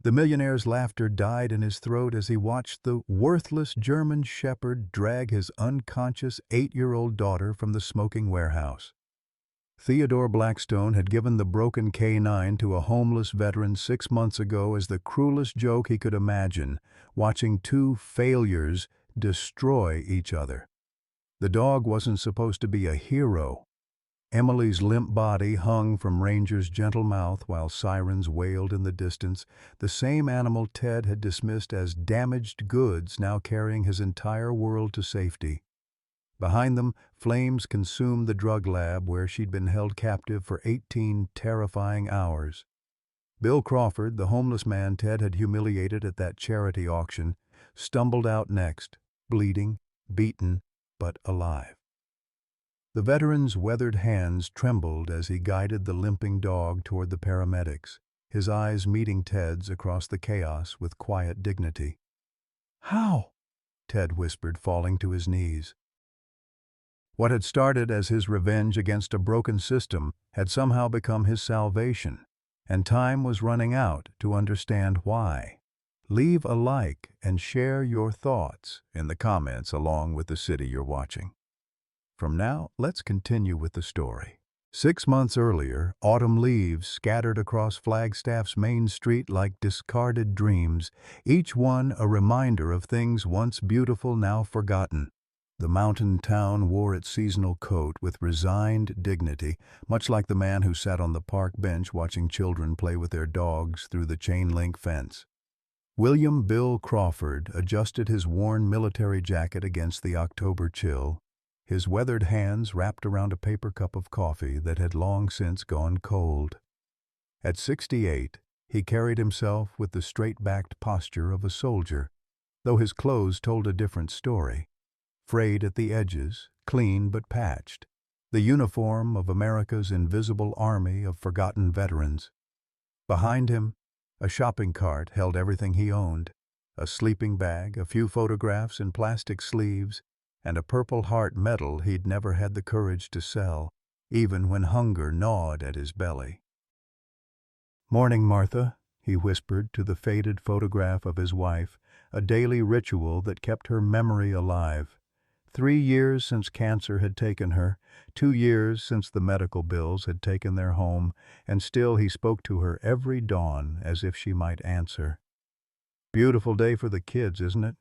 The millionaire's laughter died in his throat as he watched the worthless German shepherd drag his unconscious 8-year-old daughter from the smoking warehouse. Theodore Blackstone had given the broken K9 to a homeless veteran 6 months ago as the cruelest joke he could imagine, watching two failures destroy each other. The dog wasn't supposed to be a hero. Emily's limp body hung from Ranger's gentle mouth while sirens wailed in the distance, the same animal Ted had dismissed as damaged goods now carrying his entire world to safety. Behind them, flames consumed the drug lab where she'd been held captive for 18 terrifying hours. Bill Crawford, the homeless man Ted had humiliated at that charity auction, stumbled out next, bleeding, beaten, but alive. The veteran's weathered hands trembled as he guided the limping dog toward the paramedics, his eyes meeting Ted's across the chaos with quiet dignity. "How?" Ted whispered, falling to his knees. What had started as his revenge against a broken system had somehow become his salvation, and time was running out to understand why. Leave a like and share your thoughts in the comments along with the city you're watching. From now, let's continue with the story. 6 months earlier, autumn leaves scattered across Flagstaff's main street like discarded dreams, each one a reminder of things once beautiful now forgotten. The mountain town wore its seasonal coat with resigned dignity, much like the man who sat on the park bench watching children play with their dogs through the chain-link fence. William Bill Crawford adjusted his worn military jacket against the October chill, his weathered hands wrapped around a paper cup of coffee that had long since gone cold. At 68, he carried himself with the straight-backed posture of a soldier, though his clothes told a different story. Frayed at the edges, clean but patched, the uniform of America's invisible army of forgotten veterans. Behind him, a shopping cart held everything he owned, a sleeping bag, a few photographs in plastic sleeves, and a Purple Heart medal he'd never had the courage to sell, even when hunger gnawed at his belly. "Morning, Martha," he whispered to the faded photograph of his wife, a daily ritual that kept her memory alive. 3 years since cancer had taken her, 2 years since the medical bills had taken their home, and still he spoke to her every dawn as if she might answer. "Beautiful day for the kids, isn't it?"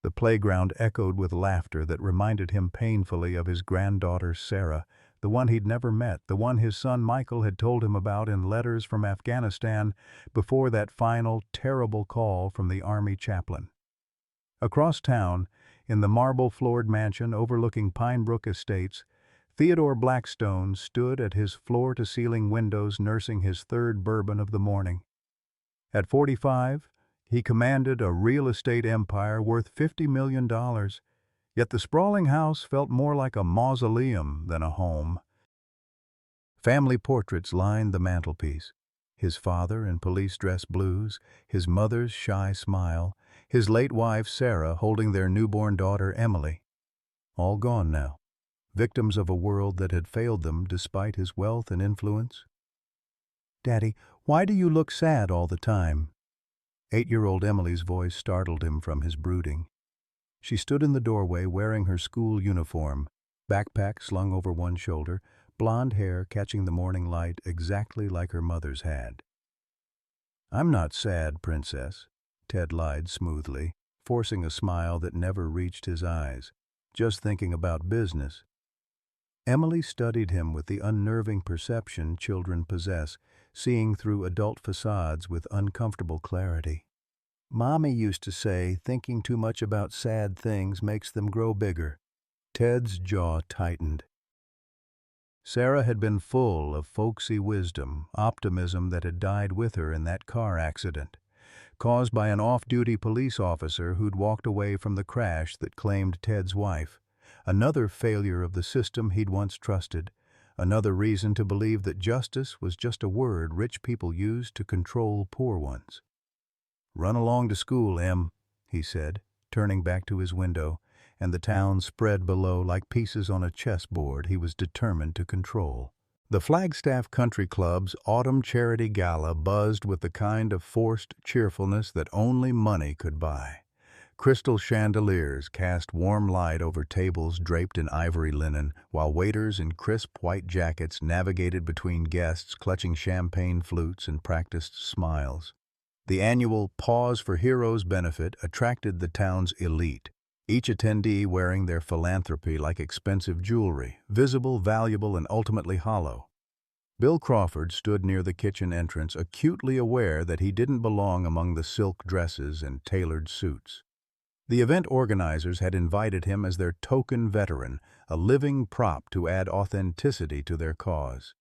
The playground echoed with laughter that reminded him painfully of his granddaughter Sarah, the one he'd never met, the one his son Michael had told him about in letters from Afghanistan before that final, terrible call from the Army chaplain. Across town, in the marble-floored mansion overlooking Pinebrook Estates, Theodore Blackstone stood at his floor-to-ceiling windows nursing his third bourbon of the morning. At 45, he commanded a real estate empire worth $50 million, yet the sprawling house felt more like a mausoleum than a home. Family portraits lined the mantelpiece. His father in police dress blues, his mother's shy smile, his late wife Sarah holding their newborn daughter Emily. All gone now, victims of a world that had failed them despite his wealth and influence. "Daddy, why do you look sad all the time?" 8-year-old Emily's voice startled him from his brooding. She stood in the doorway wearing her school uniform, backpack slung over one shoulder, blonde hair catching the morning light exactly like her mother's had. "I'm not sad, Princess," Ted lied smoothly, forcing a smile that never reached his eyes. "Just thinking about business." Emily studied him with the unnerving perception children possess, seeing through adult facades with uncomfortable clarity. "Mommy used to say thinking too much about sad things makes them grow bigger." Ted's jaw tightened. Sarah had been full of folksy wisdom, optimism that had died with her in that car accident, caused by an off-duty police officer who'd walked away from the crash that claimed Ted's wife. Another failure of the system he'd once trusted, another reason to believe that justice was just a word rich people used to control poor ones. "Run along to school, Em," he said, turning back to his window, and the town spread below like pieces on a chessboard he was determined to control. The Flagstaff Country Club's autumn charity gala buzzed with the kind of forced cheerfulness that only money could buy. Crystal chandeliers cast warm light over tables draped in ivory linen, while waiters in crisp white jackets navigated between guests clutching champagne flutes and practiced smiles. The annual Pause for Heroes benefit attracted the town's elite, each attendee wearing their philanthropy like expensive jewelry, visible, valuable, and ultimately hollow. Bill Crawford stood near the kitchen entrance, acutely aware that he didn't belong among the silk dresses and tailored suits. The event organizers had invited him as their token veteran, a living prop to add authenticity to their cause.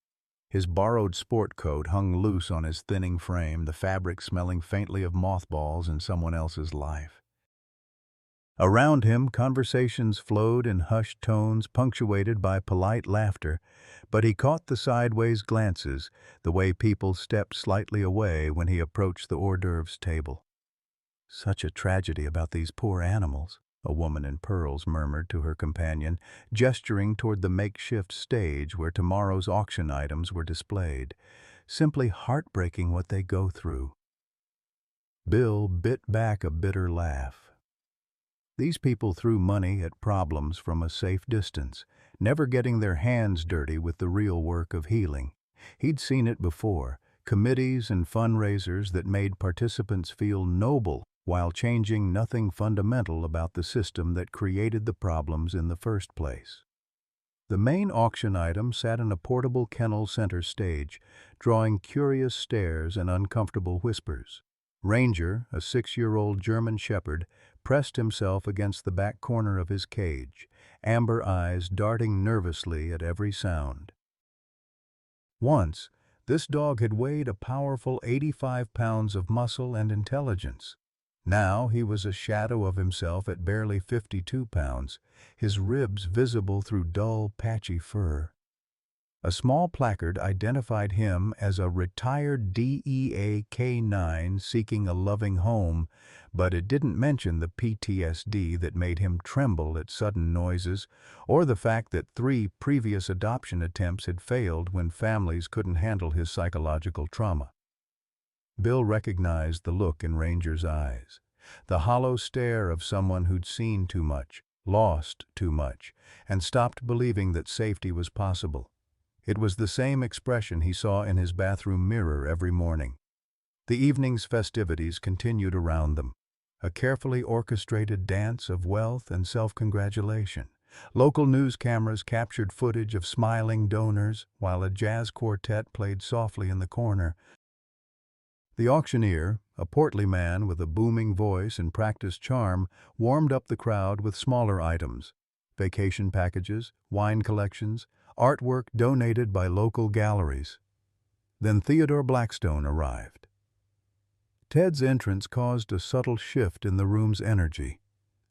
His borrowed sport coat hung loose on his thinning frame, the fabric smelling faintly of mothballs in someone else's life. Around him, conversations flowed in hushed tones punctuated by polite laughter, but he caught the sideways glances, the way people stepped slightly away when he approached the hors d'oeuvres table. "Such a tragedy about these poor animals," a woman in pearls murmured to her companion, gesturing toward the makeshift stage where tomorrow's auction items were displayed. "Simply heartbreaking what they go through." Bill bit back a bitter laugh. These people threw money at problems from a safe distance, never getting their hands dirty with the real work of healing. He'd seen it before, committees and fundraisers that made participants feel noble while changing nothing fundamental about the system that created the problems in the first place. The main auction item sat in a portable kennel center stage, drawing curious stares and uncomfortable whispers. Ranger, a 6-year-old German shepherd, pressed himself against the back corner of his cage, amber eyes darting nervously at every sound. Once, this dog had weighed a powerful 85 pounds of muscle and intelligence. Now he was a shadow of himself at barely 52 pounds, his ribs visible through dull, patchy fur. A small placard identified him as a retired DEA K-9 seeking a loving home, but it didn't mention the PTSD that made him tremble at sudden noises, or the fact that 3 previous adoption attempts had failed when families couldn't handle his psychological trauma. Bill recognized the look in Ranger's eyes, the hollow stare of someone who'd seen too much, lost too much, and stopped believing that safety was possible. It was the same expression he saw in his bathroom mirror every morning. The evening's festivities continued around them, a carefully orchestrated dance of wealth and self-congratulation. Local news cameras captured footage of smiling donors, while a jazz quartet played softly in the corner. The auctioneer, a portly man with a booming voice and practiced charm, warmed up the crowd with smaller items: vacation packages, wine collections, artwork donated by local galleries. Then Theodore Blackstone arrived. Ted's entrance caused a subtle shift in the room's energy,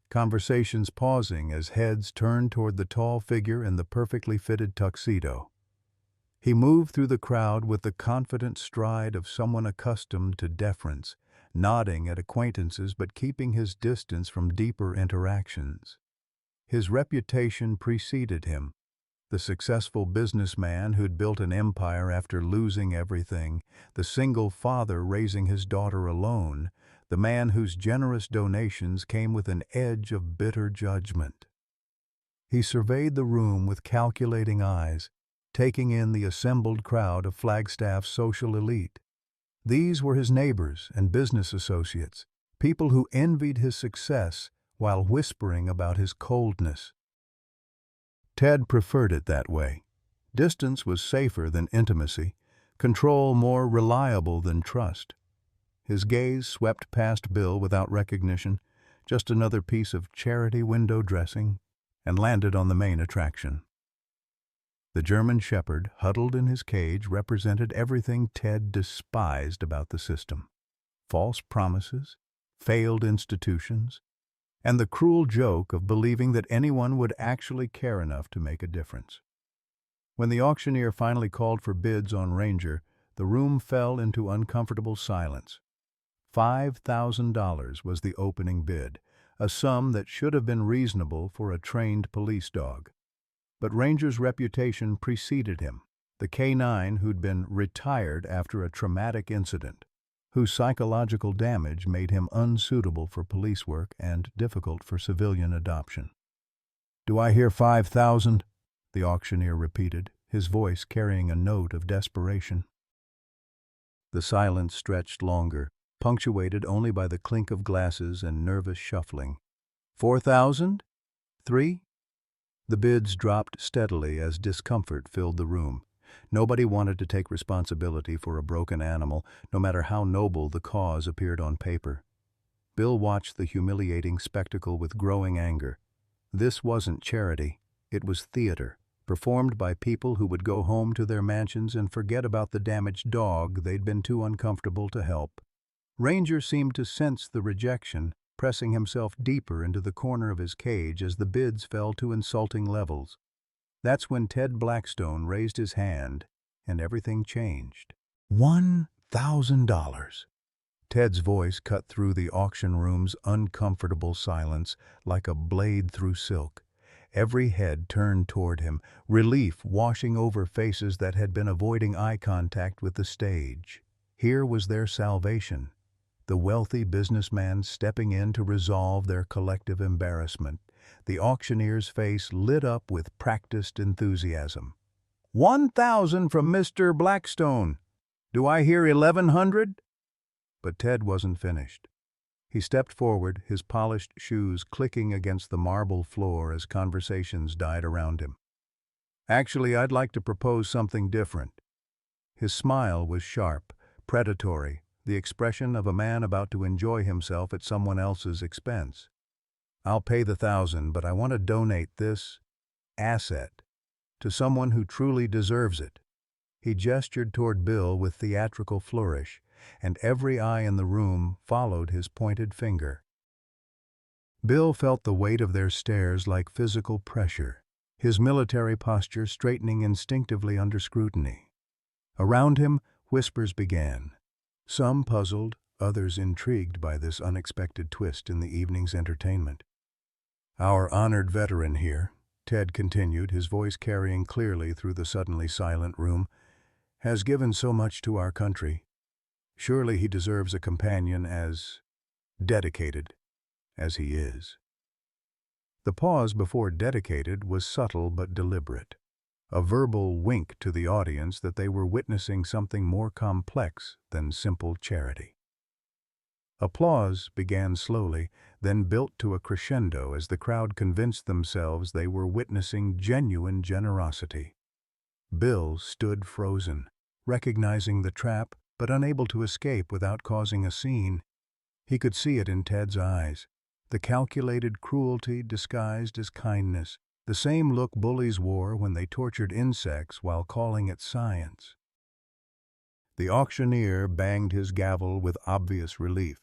conversations pausing as heads turned toward the tall figure in the perfectly fitted tuxedo. He moved through the crowd with the confident stride of someone accustomed to deference, nodding at acquaintances but keeping his distance from deeper interactions. His reputation preceded him. The successful businessman who'd built an empire after losing everything, the single father raising his daughter alone, the man whose generous donations came with an edge of bitter judgment. He surveyed the room with calculating eyes, taking in the assembled crowd of Flagstaff's social elite. These were his neighbors and business associates, people who envied his success while whispering about his coldness. Ted preferred it that way. Distance was safer than intimacy, control more reliable than trust. His gaze swept past Bill without recognition, just another piece of charity window dressing, and landed on the main attraction. The German shepherd, huddled in his cage, represented everything Ted despised about the system: false promises, failed institutions, and the cruel joke of believing that anyone would actually care enough to make a difference. When the auctioneer finally called for bids on Ranger, the room fell into uncomfortable silence. $5,000 was the opening bid, a sum that should have been reasonable for a trained police dog. But Ranger's reputation preceded him. the K-9 who'd been retired after a traumatic incident, whose psychological damage made him unsuitable for police work and difficult for civilian adoption. "Do I hear 5,000? The auctioneer repeated, his voice carrying a note of desperation. The silence stretched longer, punctuated only by the clink of glasses and nervous shuffling. 4,000? 3? The bids dropped steadily as discomfort filled the room. Nobody wanted to take responsibility for a broken animal, no matter how noble the cause appeared on paper. Bill watched the humiliating spectacle with growing anger. This wasn't charity, it was theater, performed by people who would go home to their mansions and forget about the damaged dog they'd been too uncomfortable to help. Ranger seemed to sense the rejection, pressing himself deeper into the corner of his cage as the bids fell to insulting levels. That's when Ted Blackstone raised his hand, and everything changed. $1,000. Ted's voice cut through the auction room's uncomfortable silence like a blade through silk. Every head turned toward him, relief washing over faces that had been avoiding eye contact with the stage. Here was their salvation, the wealthy businessman stepping in to resolve their collective embarrassment. The auctioneer's face lit up with practiced enthusiasm. 1,000 from Mr. Blackstone. Do I hear 1,100? But Ted wasn't finished. He stepped forward, his polished shoes clicking against the marble floor as conversations died around him. Actually, I'd like to propose something different. His smile was sharp, predatory, the expression of a man about to enjoy himself at someone else's expense. I'll pay the 1,000, but I want to donate this asset to someone who truly deserves it. He gestured toward Bill with theatrical flourish, and every eye in the room followed his pointed finger. Bill felt the weight of their stares like physical pressure, his military posture straightening instinctively under scrutiny. Around him, whispers began, some puzzled, others intrigued by this unexpected twist in the evening's entertainment. "Our honored veteran here," Ted continued, his voice carrying clearly through the suddenly silent room, "has given so much to our country. Surely he deserves a companion as dedicated as he is." The pause before dedicated was subtle but deliberate, a verbal wink to the audience that they were witnessing something more complex than simple charity. Applause began slowly, then built to a crescendo as the crowd convinced themselves they were witnessing genuine generosity. Bill stood frozen, recognizing the trap but unable to escape without causing a scene. He could see it in Ted's eyes, the calculated cruelty disguised as kindness, the same look bullies wore when they tortured insects while calling it science. The auctioneer banged his gavel with obvious relief.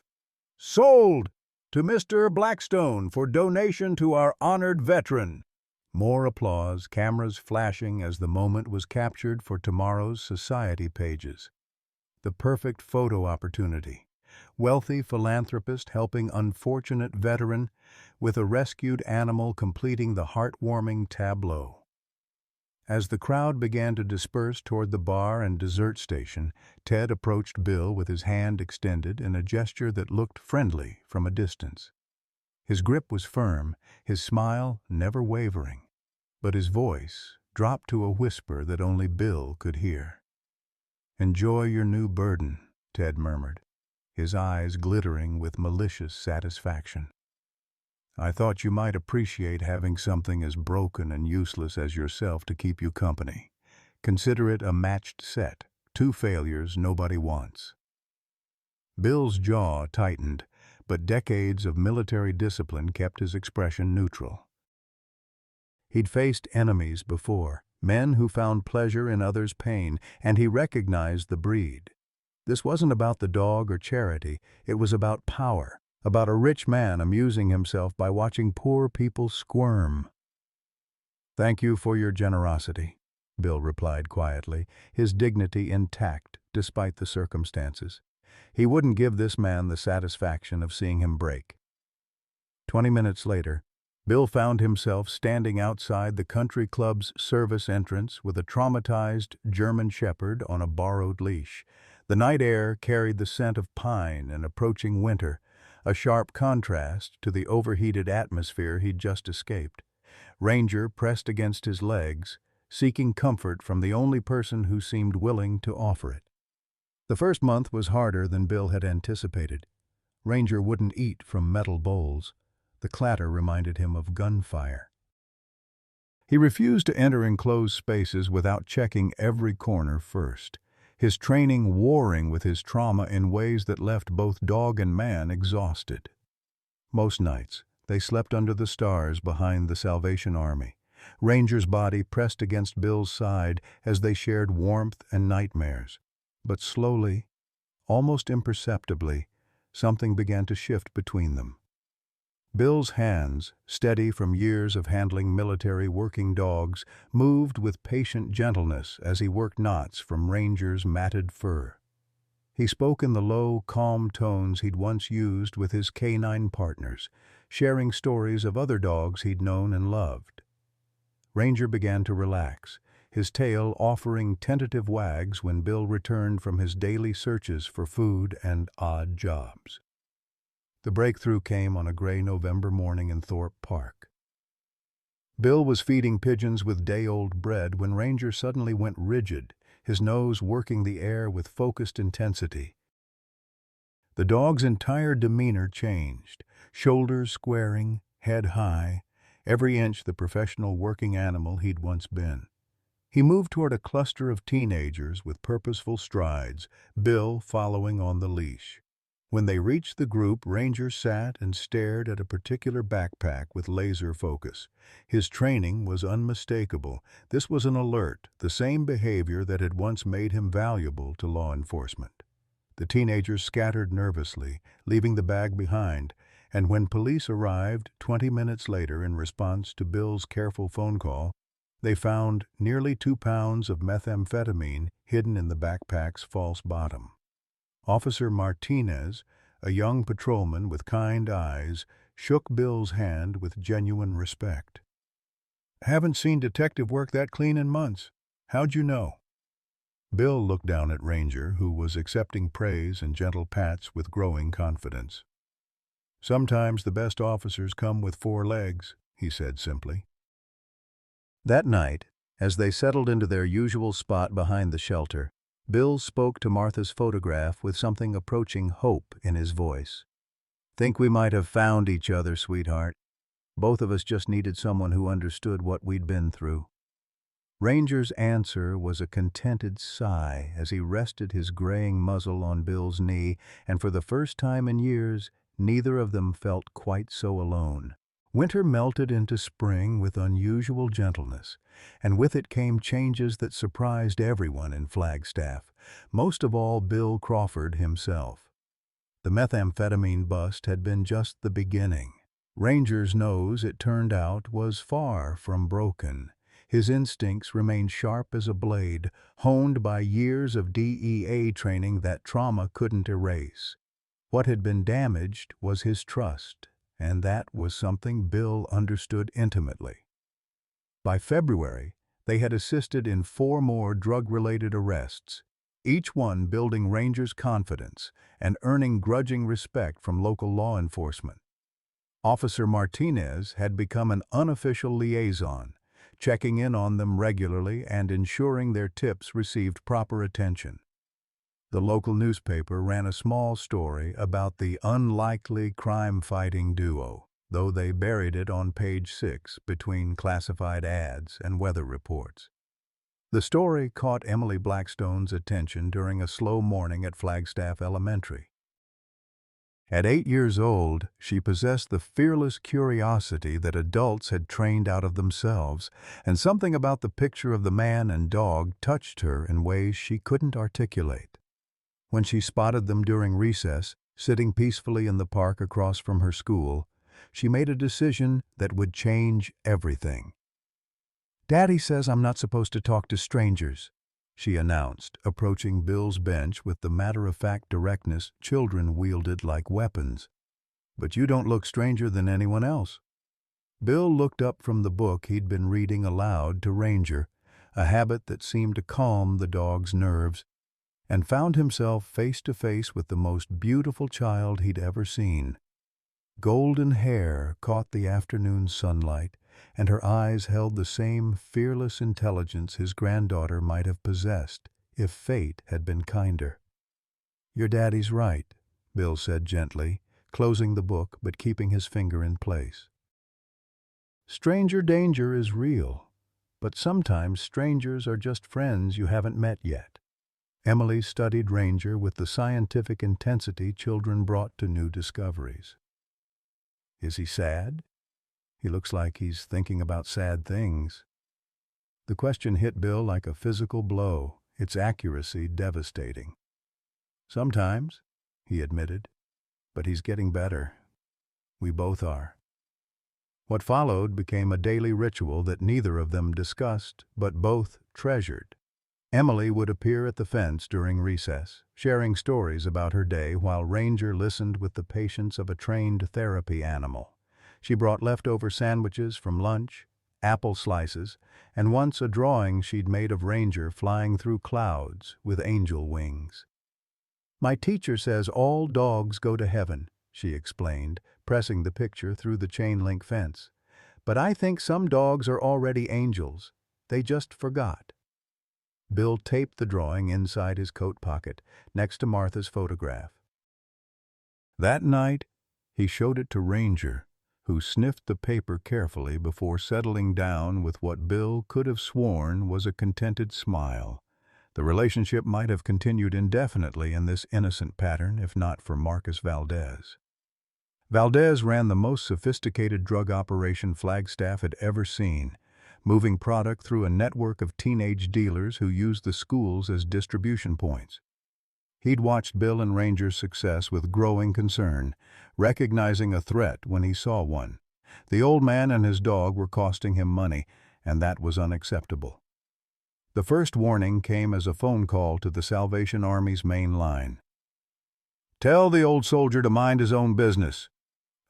"Sold! To Mr. Blackstone for donation to our honored veteran." More applause, cameras flashing as the moment was captured for tomorrow's society pages. The perfect photo opportunity. Wealthy philanthropist helping unfortunate veteran, with a rescued animal completing the heartwarming tableau. As the crowd began to disperse toward the bar and dessert station, Ted approached Bill with his hand extended in a gesture that looked friendly from a distance. His grip was firm, his smile never wavering, but his voice dropped to a whisper that only Bill could hear. "Enjoy your new burden," Ted murmured, his eyes glittering with malicious satisfaction. "I thought you might appreciate having something as broken and useless as yourself to keep you company. Consider it a matched set, 2 failures nobody wants." Bill's jaw tightened, but decades of military discipline kept his expression neutral. He'd faced enemies before, men who found pleasure in others' pain, and he recognized the breed. This wasn't about the dog or charity, it was about power, about a rich man amusing himself by watching poor people squirm. "Thank you for your generosity," Bill replied quietly, his dignity intact despite the circumstances. He wouldn't give this man the satisfaction of seeing him break. 20 minutes later, Bill found himself standing outside the country club's service entrance with a traumatized German shepherd on a borrowed leash. The night air carried the scent of pine and approaching winter, a sharp contrast to the overheated atmosphere he'd just escaped. Ranger pressed against his legs, seeking comfort from the only person who seemed willing to offer it. The first month was harder than Bill had anticipated. Ranger wouldn't eat from metal bowls. The clatter reminded him of gunfire. He refused to enter enclosed spaces without checking every corner first, his training warring with his trauma in ways that left both dog and man exhausted. Most nights, they slept under the stars behind the Salvation Army. Ranger's body pressed against Bill's side as they shared warmth and nightmares. But slowly, almost imperceptibly, something began to shift between them. Bill's hands, steady from years of handling military working dogs, moved with patient gentleness as he worked knots from Ranger's matted fur. He spoke in the low, calm tones he'd once used with his canine partners, sharing stories of other dogs he'd known and loved. Ranger began to relax, his tail offering tentative wags when Bill returned from his daily searches for food and odd jobs. The breakthrough came on a gray November morning in Thorpe Park. Bill was feeding pigeons with day-old bread when Ranger suddenly went rigid, his nose working the air with focused intensity. The dog's entire demeanor changed, shoulders squaring, head high, every inch the professional working animal he'd once been. He moved toward a cluster of teenagers with purposeful strides, Bill following on the leash. When they reached the group, Ranger sat and stared at a particular backpack with laser focus. His training was unmistakable. This was an alert, the same behavior that had once made him valuable to law enforcement. The teenagers scattered nervously, leaving the bag behind, and when police arrived 20 minutes later in response to Bill's careful phone call, they found nearly 2 pounds of methamphetamine hidden in the backpack's false bottom. Officer Martinez, a young patrolman with kind eyes, shook Bill's hand with genuine respect. "Haven't seen detective work that clean in months. How'd you know?" Bill looked down at Ranger, who was accepting praise and gentle pats with growing confidence. "Sometimes the best officers come with 4 legs," he said simply. That night, as they settled into their usual spot behind the shelter, Bill spoke to Martha's photograph with something approaching hope in his voice. "Think we might have found each other, sweetheart. Both of us just needed someone who understood what we'd been through." Ranger's answer was a contented sigh as he rested his graying muzzle on Bill's knee, and for the first time in years, neither of them felt quite so alone. Winter melted into spring with unusual gentleness, and with it came changes that surprised everyone in Flagstaff, most of all Bill Crawford himself. The methamphetamine bust had been just the beginning. Ranger's nose, it turned out, was far from broken. His instincts remained sharp as a blade, honed by years of DEA training that trauma couldn't erase. What had been damaged was his trust, and that was something Bill understood intimately. By February, they had assisted in 4 more drug-related arrests, each one building Ranger's confidence and earning grudging respect from local law enforcement. Officer Martinez had become an unofficial liaison, checking in on them regularly and ensuring their tips received proper attention. The local newspaper ran a small story about the unlikely crime-fighting duo, though they buried it on page 6 between classified ads and weather reports. The story caught Emily Blackstone's attention during a slow morning at Flagstaff Elementary. At 8 years old, she possessed the fearless curiosity that adults had trained out of themselves, and something about the picture of the man and dog touched her in ways she couldn't articulate. When she spotted them during recess, sitting peacefully in the park across from her school, she made a decision that would change everything. "Daddy says I'm not supposed to talk to strangers," she announced, approaching Bill's bench with the matter-of-fact directness children wielded like weapons. "But you don't look stranger than anyone else." Bill looked up from the book he'd been reading aloud to Ranger, a habit that seemed to calm the dog's nerves, and found himself face to face with the most beautiful child he'd ever seen. Golden hair caught the afternoon sunlight, and her eyes held the same fearless intelligence his granddaughter might have possessed if fate had been kinder. "Your daddy's right," Bill said gently, closing the book but keeping his finger in place. Stranger danger is real, but sometimes strangers are just friends you haven't met yet. Emily studied Ranger with the scientific intensity children brought to new discoveries. "Is he sad? He looks like he's thinking about sad things." The question hit Bill like a physical blow, its accuracy devastating. "Sometimes," he admitted, "but he's getting better. We both are." What followed became a daily ritual that neither of them discussed, but both treasured. Emily would appear at the fence during recess, sharing stories about her day while Ranger listened with the patience of a trained therapy animal. She brought leftover sandwiches from lunch, apple slices, and once a drawing she'd made of Ranger flying through clouds with angel wings. "My teacher says all dogs go to heaven," she explained, pressing the picture through the chain-link fence. "But I think some dogs are already angels. They just forgot." Bill taped the drawing inside his coat pocket, next to Martha's photograph. That night, he showed it to Ranger, who sniffed the paper carefully before settling down with what Bill could have sworn was a contented smile. The relationship might have continued indefinitely in this innocent pattern if not for Marcus Valdez. Valdez ran the most sophisticated drug operation Flagstaff had ever seen, moving product through a network of teenage dealers who used the schools as distribution points. He'd watched Bill and Ranger's success with growing concern, recognizing a threat when he saw one. The old man and his dog were costing him money, and that was unacceptable. The first warning came as a phone call to the Salvation Army's main line. "Tell the old soldier to mind his own business,"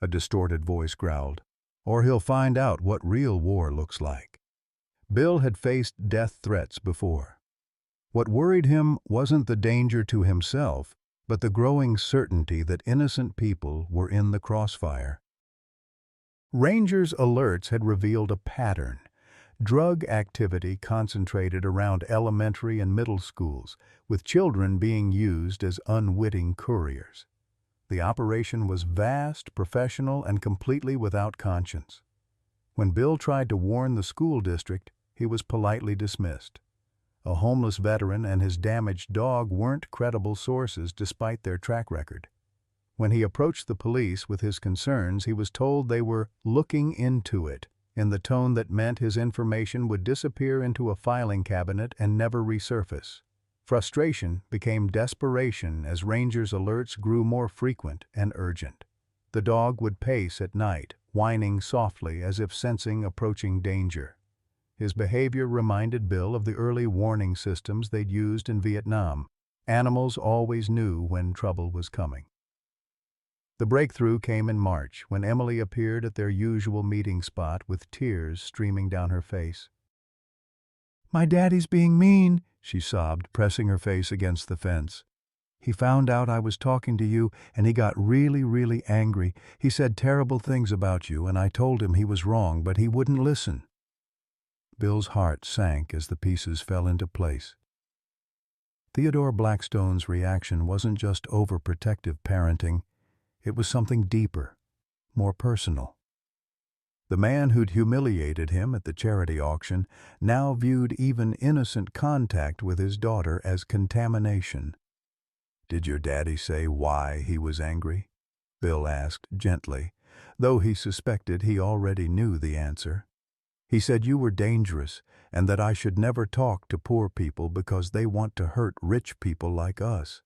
a distorted voice growled, "or he'll find out what real war looks like." Bill had faced death threats before. What worried him wasn't the danger to himself, but the growing certainty that innocent people were in the crossfire. Ranger's alerts had revealed a pattern. Drug activity concentrated around elementary and middle schools, with children being used as unwitting couriers. The operation was vast, professional, and completely without conscience. When Bill tried to warn the school district, he was politely dismissed. A homeless veteran and his damaged dog weren't credible sources despite their track record. When he approached the police with his concerns, he was told they were looking into it, in the tone that meant his information would disappear into a filing cabinet and never resurface. Frustration became desperation as Ranger's alerts grew more frequent and urgent. The dog would pace at night, whining softly as if sensing approaching danger. His behavior reminded Bill of the early warning systems they'd used in Vietnam. Animals always knew when trouble was coming. The breakthrough came in March, when Emily appeared at their usual meeting spot with tears streaming down her face. "My daddy's being mean," she sobbed, pressing her face against the fence. "He found out I was talking to you, and he got really angry. He said terrible things about you, and I told him he was wrong, but he wouldn't listen." Bill's heart sank as the pieces fell into place. Theodore Blackstone's reaction wasn't just overprotective parenting. It was something deeper, more personal. The man who'd humiliated him at the charity auction now viewed even innocent contact with his daughter as contamination. "Did your daddy say why he was angry?" Bill asked gently, though he suspected he already knew the answer. "He said you were dangerous and that I should never talk to poor people because they want to hurt rich people like us."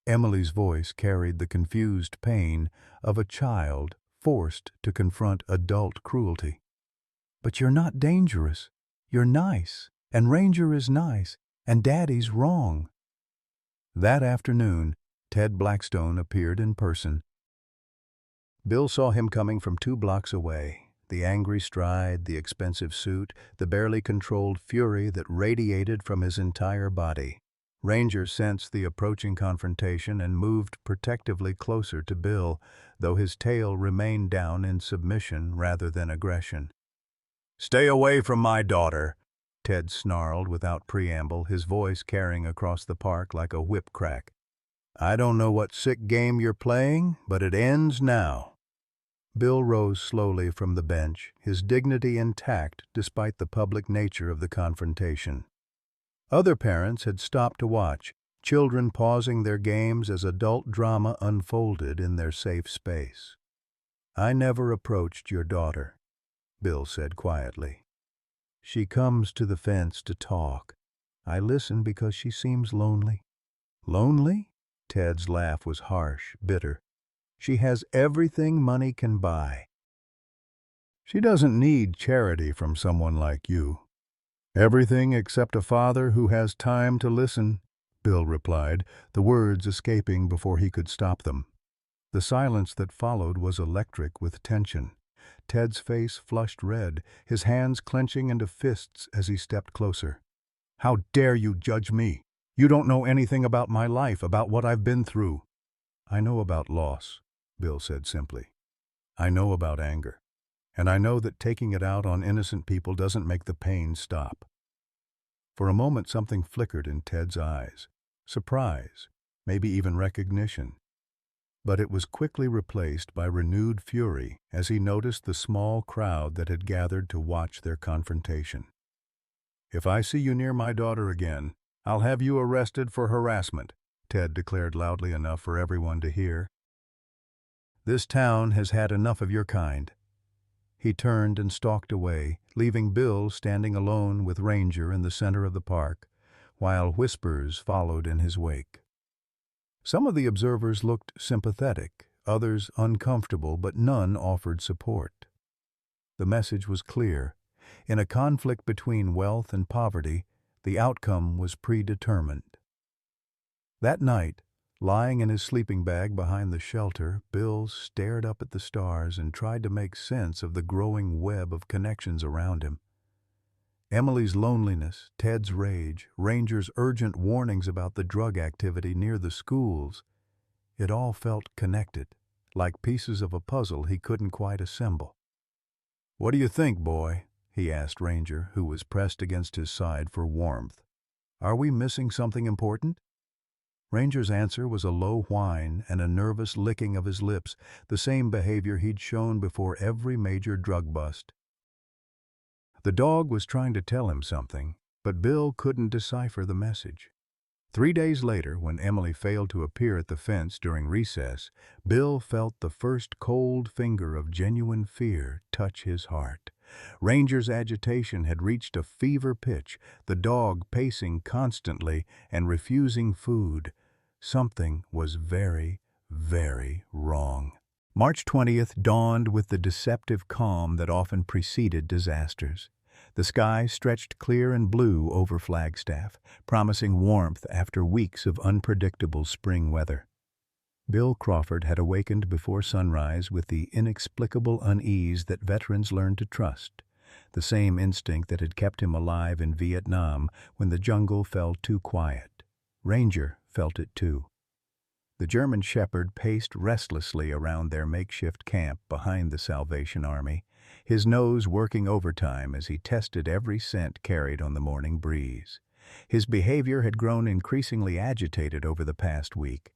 Emily's voice carried the confused pain of a child forced to confront adult cruelty. "But you're not dangerous. You're nice, and Ranger is nice, and Daddy's wrong." That afternoon, Ted Blackstone appeared in person. Bill saw him coming from 2 blocks away, The angry stride, the expensive suit, the barely controlled fury that radiated from his entire body. Ranger sensed the approaching confrontation and moved protectively closer to Bill, though his tail remained down in submission rather than aggression. "Stay away from my daughter," Ted snarled without preamble, his voice carrying across the park like a whip crack. "I don't know what sick game you're playing, but it ends now." Bill rose slowly from the bench, his dignity intact despite the public nature of the confrontation. Other parents had stopped to watch, children pausing their games as adult drama unfolded in their safe space. "I never approached your daughter," Bill said quietly. "She comes to the fence to talk. I listen because she seems lonely." "Lonely?" Ted's laugh was harsh, bitter. "She has everything money can buy. She doesn't need charity from someone like you." "Everything except a father who has time to listen," Bill replied, the words escaping before he could stop them. The silence that followed was electric with tension. Ted's face flushed red, his hands clenching into fists as he stepped closer. "How dare you judge me? You don't know anything about my life, about what I've been through." "I know about loss," Bill said simply. "I know about anger. And I know that taking it out on innocent people doesn't make the pain stop." For a moment something flickered in Ted's eyes. Surprise, maybe even recognition. But it was quickly replaced by renewed fury as he noticed the small crowd that had gathered to watch their confrontation. "If I see you near my daughter again, I'll have you arrested for harassment," Ted declared loudly enough for everyone to hear. "This town has had enough of your kind." He turned and stalked away, leaving Bill standing alone with Ranger in the center of the park, while whispers followed in his wake. Some of the observers looked sympathetic, others uncomfortable, but none offered support. The message was clear. In a conflict between wealth and poverty, the outcome was predetermined. That night, lying in his sleeping bag behind the shelter, Bill stared up at the stars and tried to make sense of the growing web of connections around him. Emily's loneliness, Ted's rage, Ranger's urgent warnings about the drug activity near the schools. It all felt connected, like pieces of a puzzle he couldn't quite assemble. "What do you think, boy?" he asked Ranger, who was pressed against his side for warmth. "Are we missing something important?" Ranger's answer was a low whine and a nervous licking of his lips, the same behavior he'd shown before every major drug bust. The dog was trying to tell him something, but Bill couldn't decipher the message. 3 days later, when Emily failed to appear at the fence during recess, Bill felt the first cold finger of genuine fear touch his heart. Ranger's agitation had reached a fever pitch, the dog pacing constantly and refusing food. Something was very, very wrong. March 20th dawned with the deceptive calm that often preceded disasters. The sky stretched clear and blue over Flagstaff, promising warmth after weeks of unpredictable spring weather. Bill Crawford had awakened before sunrise with the inexplicable unease that veterans learn to trust, the same instinct that had kept him alive in Vietnam when the jungle felt too quiet. Ranger felt it too. The German shepherd paced restlessly around their makeshift camp behind the Salvation Army, his nose working overtime as he tested every scent carried on the morning breeze. His behavior had grown increasingly agitated over the past week,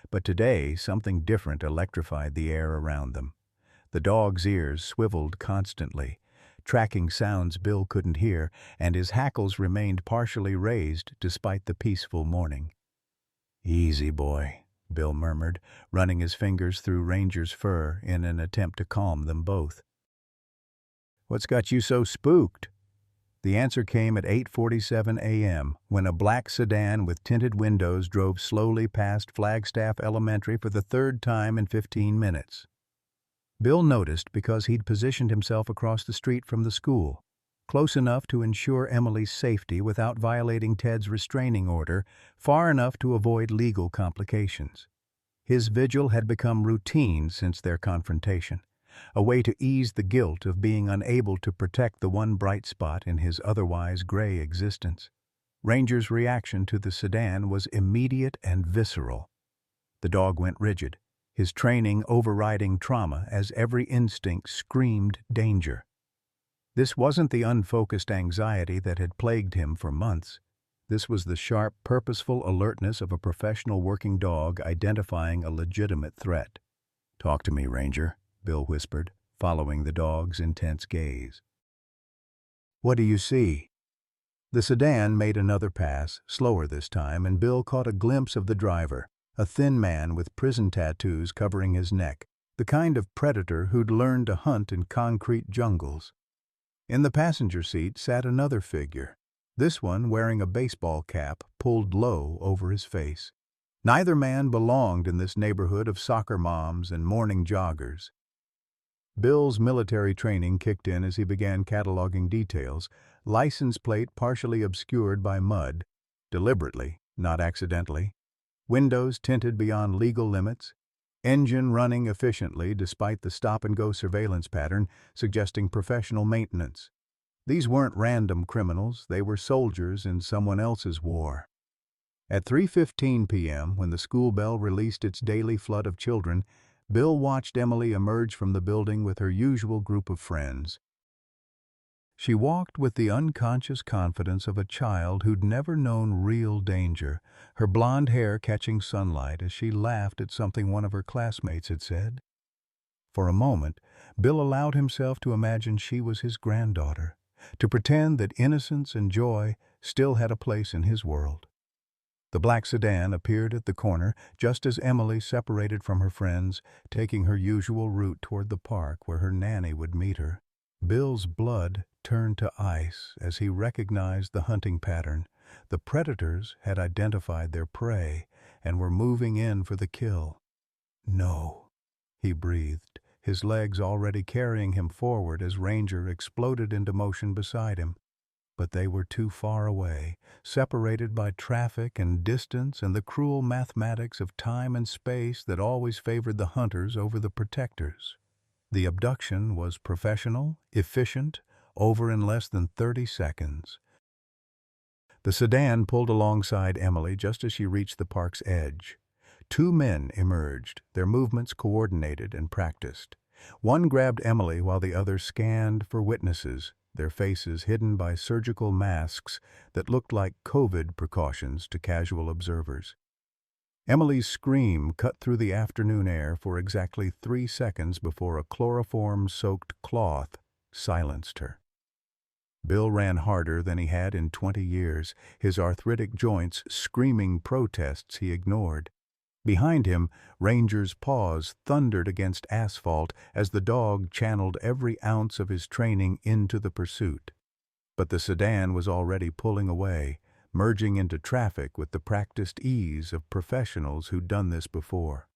but today something different electrified the air around them. The dog's ears swiveled constantly, tracking sounds Bill couldn't hear, and his hackles remained partially raised despite the peaceful morning. "Easy, boy," Bill murmured, running his fingers through Ranger's fur in an attempt to calm them both. "What's got you so spooked?" The answer came at 8:47 a.m. when a black sedan with tinted windows drove slowly past Flagstaff Elementary for the third time in 15 minutes. Bill noticed because he'd positioned himself across the street from the school, close enough to ensure Emily's safety without violating Ted's restraining order, far enough to avoid legal complications. His vigil had become routine since their confrontation. a way to ease the guilt of being unable to protect the one bright spot in his otherwise gray existence. Ranger's reaction to the sedan was immediate and visceral. The dog went rigid, his training overriding trauma as every instinct screamed danger. This wasn't the unfocused anxiety that had plagued him for months. This was the sharp, purposeful alertness of a professional working dog identifying a legitimate threat. "Talk to me, Ranger," Bill whispered, following the dog's intense gaze. "What do you see?" The sedan made another pass, slower this time, and Bill caught a glimpse of the driver, a thin man with prison tattoos covering his neck, the kind of predator who'd learned to hunt in concrete jungles. In the passenger seat sat another figure, this one wearing a baseball cap pulled low over his face. Neither man belonged in this neighborhood of soccer moms and morning joggers. Bill's military training kicked in as he began cataloging details, license plate partially obscured by mud, deliberately, not accidentally, windows tinted beyond legal limits, engine running efficiently despite the stop-and-go surveillance pattern suggesting professional maintenance. These weren't random criminals, they were soldiers in someone else's war. At 3:15 p.m., when the school bell released its daily flood of children, Bill watched Emily emerge from the building with her usual group of friends. She walked with the unconscious confidence of a child who'd never known real danger, her blonde hair catching sunlight as she laughed at something one of her classmates had said. For a moment, Bill allowed himself to imagine she was his granddaughter, to pretend that innocence and joy still had a place in his world. The black sedan appeared at the corner just as Emily separated from her friends, taking her usual route toward the park where her nanny would meet her. Bill's blood turned to ice as he recognized the hunting pattern. The predators had identified their prey and were moving in for the kill. "No," he breathed, his legs already carrying him forward as Ranger exploded into motion beside him. But they were too far away, separated by traffic and distance and the cruel mathematics of time and space that always favored the hunters over the protectors. The abduction was professional, efficient, over in less than 30 seconds. The sedan pulled alongside Emily just as she reached the park's edge. Two men emerged, their movements coordinated and practiced. One grabbed Emily while the other scanned for witnesses, their faces hidden by surgical masks that looked like COVID precautions to casual observers. Emily's scream cut through the afternoon air for exactly 3 seconds before a chloroform-soaked cloth silenced her. Bill ran harder than he had in 20 years, his arthritic joints screaming protests he ignored. Behind him, Ranger's paws thundered against asphalt as the dog channeled every ounce of his training into the pursuit. But the sedan was already pulling away, merging into traffic with the practiced ease of professionals who'd done this before.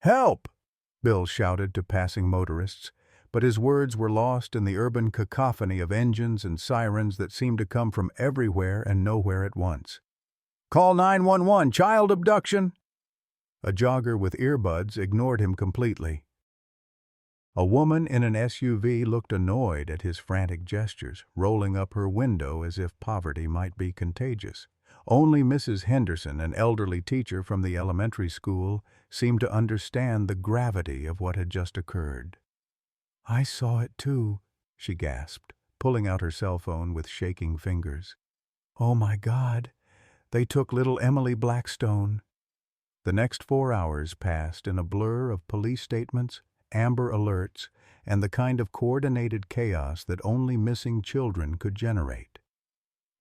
"Help!" Bill shouted to passing motorists, but his words were lost in the urban cacophony of engines and sirens that seemed to come from everywhere and nowhere at once. "Call 911, child abduction!" A jogger with earbuds ignored him completely. A woman in an SUV looked annoyed at his frantic gestures, rolling up her window as if poverty might be contagious. Only Mrs. Henderson, an elderly teacher from the elementary school, seemed to understand the gravity of what had just occurred. "I saw it too," she gasped, pulling out her cell phone with shaking fingers. "Oh my God, they took little Emily Blackstone." The next 4 hours passed in a blur of police statements, amber alerts, and the kind of coordinated chaos that only missing children could generate.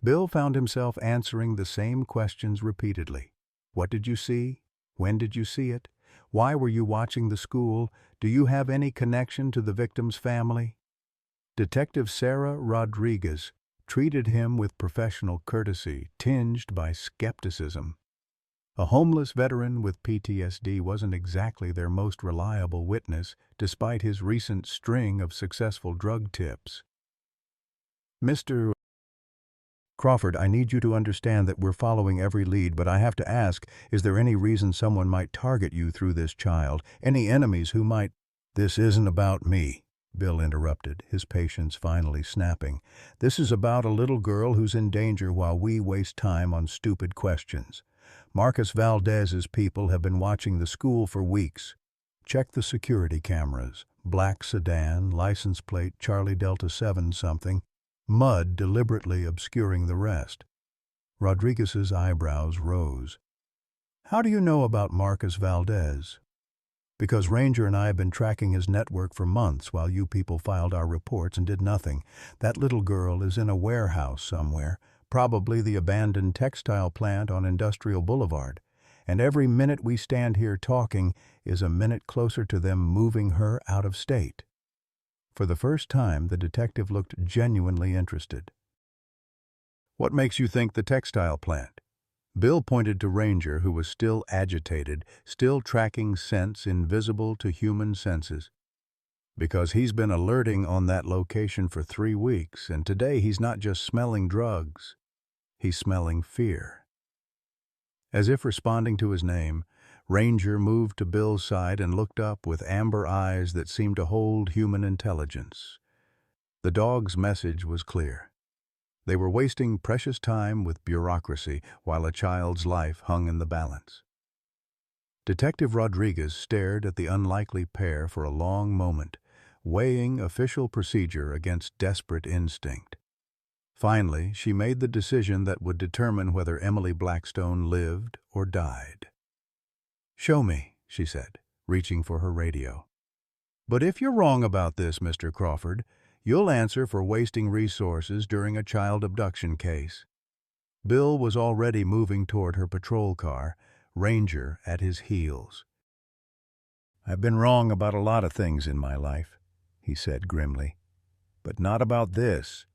Bill found himself answering the same questions repeatedly. What did you see? When did you see it? Why were you watching the school? Do you have any connection to the victim's family? Detective Sarah Rodriguez treated him with professional courtesy, tinged by skepticism. A homeless veteran with PTSD wasn't exactly their most reliable witness, despite his recent string of successful drug tips. "Mr. Crawford, I need you to understand that we're following every lead, but I have to ask, is there any reason someone might target you through this child? Any enemies who might—" "This isn't about me," Bill interrupted, his patience finally snapping. "This is about a little girl who's in danger while we waste time on stupid questions. Marcus Valdez's people have been watching the school for weeks. Check the security cameras. Black sedan, license plate Charlie Delta 7 something, mud deliberately obscuring the rest." Rodriguez's eyebrows rose. "How do you know about Marcus Valdez?" "Because Ranger and I have been tracking his network for months while you people filed our reports and did nothing. That little girl is in a warehouse somewhere, probably the abandoned textile plant on Industrial Boulevard. And every minute we stand here talking is a minute closer to them moving her out of state." For the first time, the detective looked genuinely interested. "What makes you think the textile plant?" Bill pointed to Ranger, who was still agitated, still tracking scents invisible to human senses. "Because he's been alerting on that location for 3 weeks, and today he's not just smelling drugs, he's smelling fear." As if responding to his name, Ranger moved to Bill's side and looked up with amber eyes that seemed to hold human intelligence. The dog's message was clear. They were wasting precious time with bureaucracy while a child's life hung in the balance. Detective Rodriguez stared at the unlikely pair for a long moment, weighing official procedure against desperate instinct. Finally, she made the decision that would determine whether Emily Blackstone lived or died. "Show me," she said, reaching for her radio. "But if you're wrong about this, Mr. Crawford, you'll answer for wasting resources during a child abduction case." Bill was already moving toward her patrol car, Ranger at his heels. "I've been wrong about a lot of things in my life," he said grimly. "But not about this.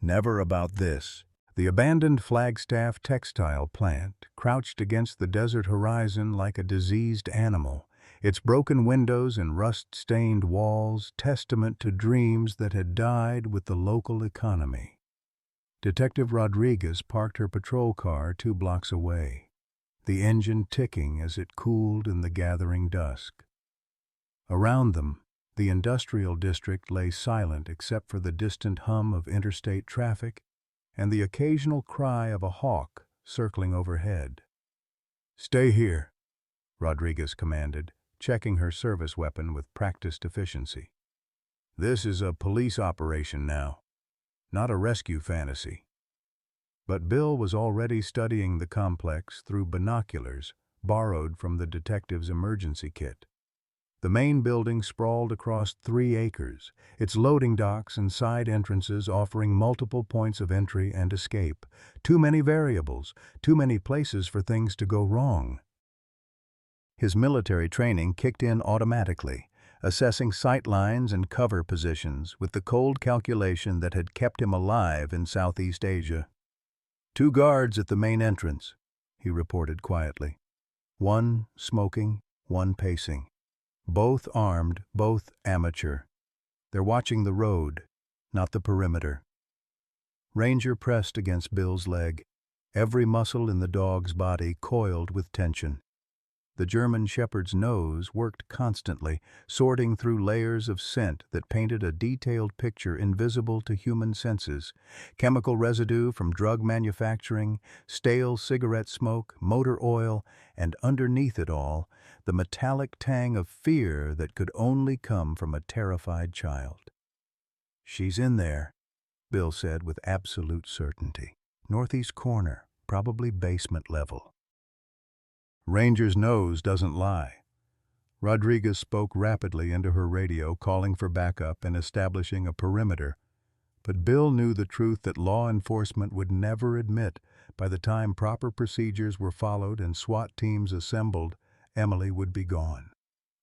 Never about this." The abandoned Flagstaff textile plant crouched against the desert horizon like a diseased animal, its broken windows and rust-stained walls testament to dreams that had died with the local economy. Detective Rodriguez parked her patrol car 2 blocks away, the engine ticking as it cooled in the gathering dusk. Around them, the industrial district lay silent except for the distant hum of interstate traffic and the occasional cry of a hawk circling overhead. "Stay here," Rodriguez commanded, checking her service weapon with practiced efficiency. "This is a police operation now, not a rescue fantasy." But Bill was already studying the complex through binoculars borrowed from the detective's emergency kit. The main building sprawled across 3 acres, its loading docks and side entrances offering multiple points of entry and escape. Too many variables, too many places for things to go wrong. His military training kicked in automatically, assessing sight lines and cover positions with the cold calculation that had kept him alive in Southeast Asia. "2 guards at the main entrance," he reported quietly. "One smoking, one pacing. Both armed, both amateur. They're watching the road, not the perimeter." Ranger pressed against Bill's leg, every muscle in the dog's body coiled with tension. The German shepherd's nose worked constantly, sorting through layers of scent that painted a detailed picture invisible to human senses. Chemical residue from drug manufacturing, stale cigarette smoke, motor oil, and underneath it all, the metallic tang of fear that could only come from a terrified child. "She's in there," Bill said with absolute certainty. "Northeast corner, probably basement level." "Ranger's nose doesn't lie." Rodriguez spoke rapidly into her radio, calling for backup and establishing a perimeter. But Bill knew the truth that law enforcement would never admit. By the time proper procedures were followed and SWAT teams assembled, Emily would be gone.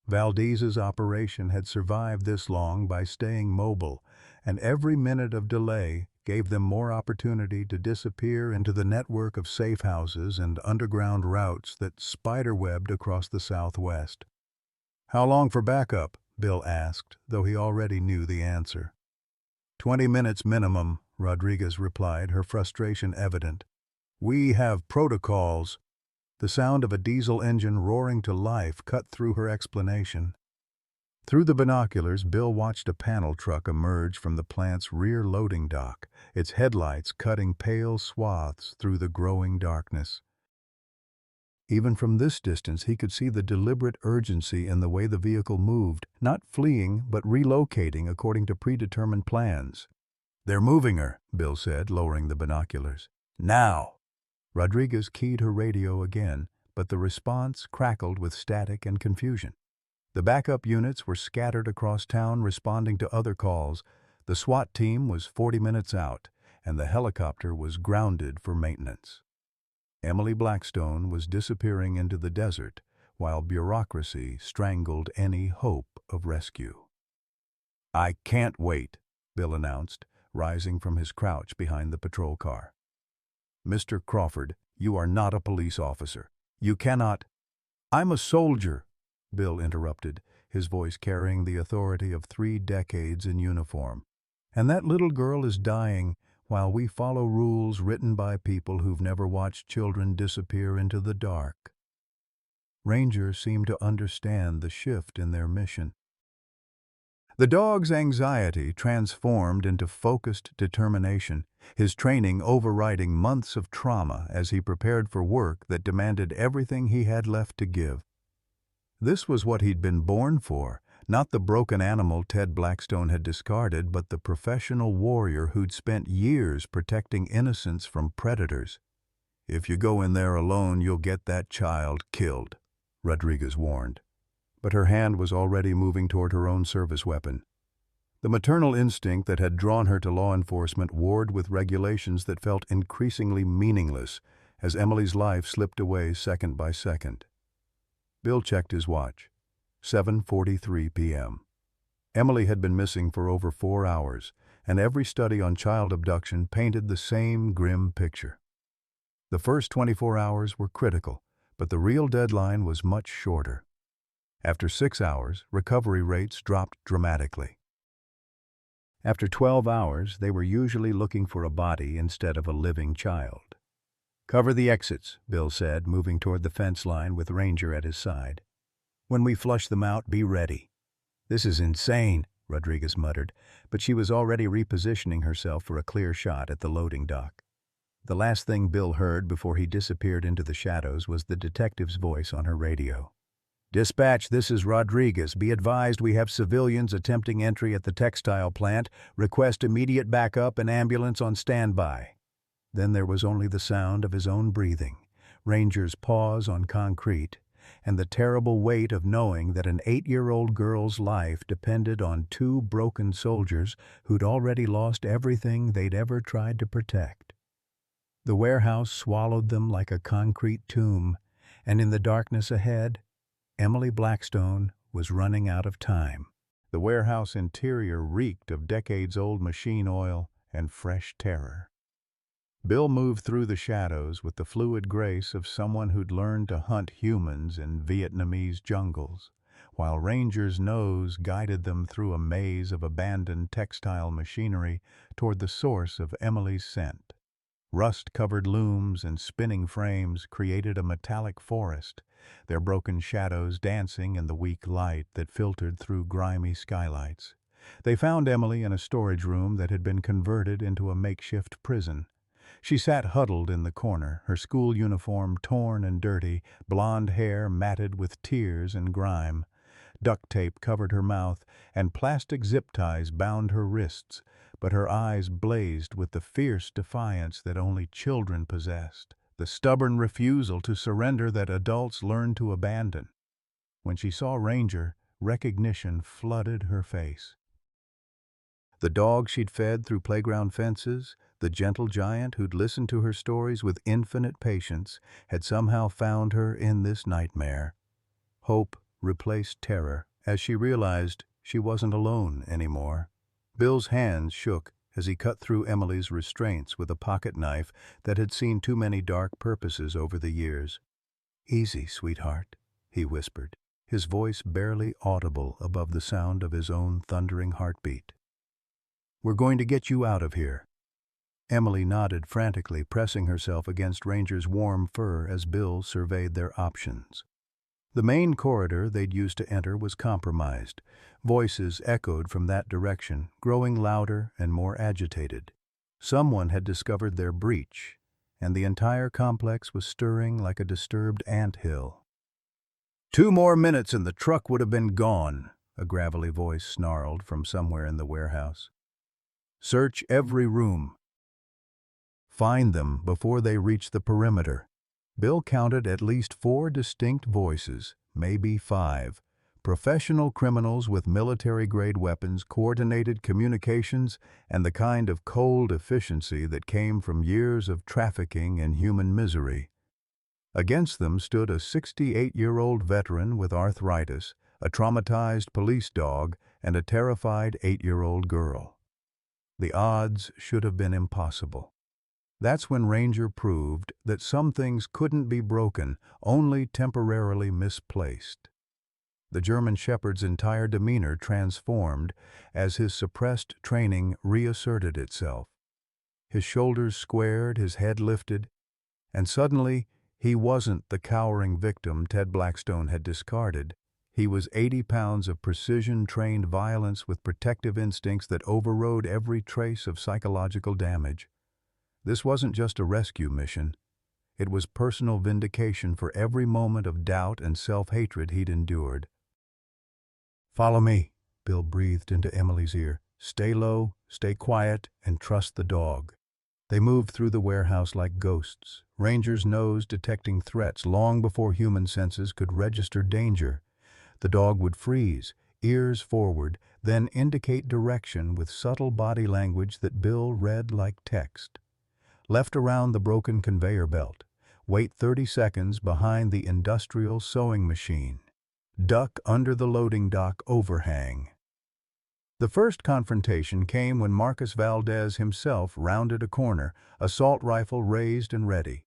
Valdez's operation had survived this long by staying mobile, and every minute of delay gave them more opportunity to disappear into the network of safe houses and underground routes that spiderwebbed across the Southwest. "How long for backup?" Bill asked, though he already knew the answer. 20 minutes minimum," Rodriguez replied, her frustration evident. "We have protocols." The sound of a diesel engine roaring to life cut through her explanation. Through the binoculars, Bill watched a panel truck emerge from the plant's rear loading dock, its headlights cutting pale swaths through the growing darkness. Even from this distance, he could see the deliberate urgency in the way the vehicle moved, not fleeing but relocating according to predetermined plans. "They're moving her," Bill said, lowering the binoculars. "Now!" Rodriguez keyed her radio again, but the response crackled with static and confusion. The backup units were scattered across town responding to other calls. The SWAT team was 40 minutes out, and the helicopter was grounded for maintenance. Emily Blackstone was disappearing into the desert, while bureaucracy strangled any hope of rescue. "I can't wait," Bill announced, rising from his crouch behind the patrol car. "Mr. Crawford, you are not a police officer. You cannot—" "I'm a soldier," Bill interrupted, his voice carrying the authority of 3 decades in uniform. "And that little girl is dying while we follow rules written by people who've never watched children disappear into the dark." Rangers seemed to understand the shift in their mission. The dog's anxiety transformed into focused determination, his training overriding months of trauma as he prepared for work that demanded everything he had left to give. This was what he'd been born for, not the broken animal Ted Blackstone had discarded, but the professional warrior who'd spent years protecting innocents from predators. "If you go in there alone, you'll get that child killed," Rodriguez warned. But her hand was already moving toward her own service weapon. The maternal instinct that had drawn her to law enforcement warred with regulations that felt increasingly meaningless as Emily's life slipped away second by second. Bill checked his watch. 7:43 p.m. Emily had been missing for over 4 hours, and every study on child abduction painted the same grim picture. The first 24 hours were critical, but the real deadline was much shorter. After 6 hours, recovery rates dropped dramatically. After 12 hours, they were usually looking for a body instead of a living child. "Cover the exits," Bill said, moving toward the fence line with Ranger at his side. "When we flush them out, be ready." "This is insane," Rodriguez muttered, but she was already repositioning herself for a clear shot at the loading dock. The last thing Bill heard before he disappeared into the shadows was the detective's voice on her radio. "Dispatch, this is Rodriguez. Be advised we have civilians attempting entry at the textile plant. Request immediate backup and ambulance on standby." Then there was only the sound of his own breathing, Ranger's pause on concrete, and the terrible weight of knowing that an 8-year-old girl's life depended on 2 broken soldiers who'd already lost everything they'd ever tried to protect. The warehouse swallowed them like a concrete tomb, and in the darkness ahead, Emily Blackstone was running out of time. The warehouse interior reeked of decades-old machine oil and fresh terror. Bill moved through the shadows with the fluid grace of someone who'd learned to hunt humans in Vietnamese jungles, while Ranger's nose guided them through a maze of abandoned textile machinery toward the source of Emily's scent. Rust-covered looms and spinning frames created a metallic forest, their broken shadows dancing in the weak light that filtered through grimy skylights. They found Emily in a storage room that had been converted into a makeshift prison. She sat huddled in the corner, her school uniform torn and dirty, blonde hair matted with tears and grime. Duct tape covered her mouth, and plastic zip ties bound her wrists, but her eyes blazed with the fierce defiance that only children possessed, the stubborn refusal to surrender that adults learn to abandon. When she saw Ranger, recognition flooded her face. The dog she'd fed through playground fences, the gentle giant who'd listened to her stories with infinite patience, had somehow found her in this nightmare. Hope replaced terror as she realized she wasn't alone anymore. Bill's hands shook as he cut through Emily's restraints with a pocket knife that had seen too many dark purposes over the years. "Easy, sweetheart," he whispered, his voice barely audible above the sound of his own thundering heartbeat. "We're going to get you out of here." Emily nodded frantically, pressing herself against Ranger's warm fur as Bill surveyed their options. The main corridor they'd used to enter was compromised. Voices echoed from that direction, growing louder and more agitated. Someone had discovered their breach, and the entire complex was stirring like a disturbed ant-hill. 2 more minutes and the truck would have been gone, a gravelly voice snarled from somewhere in the warehouse. Search every room. Find them before they reach the perimeter. Bill counted at least 4 distinct voices, maybe 5. Professional criminals with military-grade weapons, coordinated communications, and the kind of cold efficiency that came from years of trafficking in human misery. Against them stood a 68-year-old veteran with arthritis, a traumatized police dog, and a terrified 8-year-old girl. The odds should have been impossible. That's when Ranger proved that some things couldn't be broken, only temporarily misplaced. The German Shepherd's entire demeanor transformed as his suppressed training reasserted itself. His shoulders squared, his head lifted, and suddenly he wasn't the cowering victim Ted Blackstone had discarded. He was 80 pounds of precision-trained violence with protective instincts that overrode every trace of psychological damage. This wasn't just a rescue mission. It was personal vindication for every moment of doubt and self-hatred he'd endured. "Follow me," Bill breathed into Emily's ear. "Stay low, stay quiet, and trust the dog." They moved through the warehouse like ghosts, Ranger's nose detecting threats long before human senses could register danger. The dog would freeze, ears forward, then indicate direction with subtle body language that Bill read like text. Left around the broken conveyor belt. Wait 30 seconds behind the industrial sewing machine. Duck under the loading dock overhang. The first confrontation came when Marcus Valdez himself rounded a corner, assault rifle raised and ready.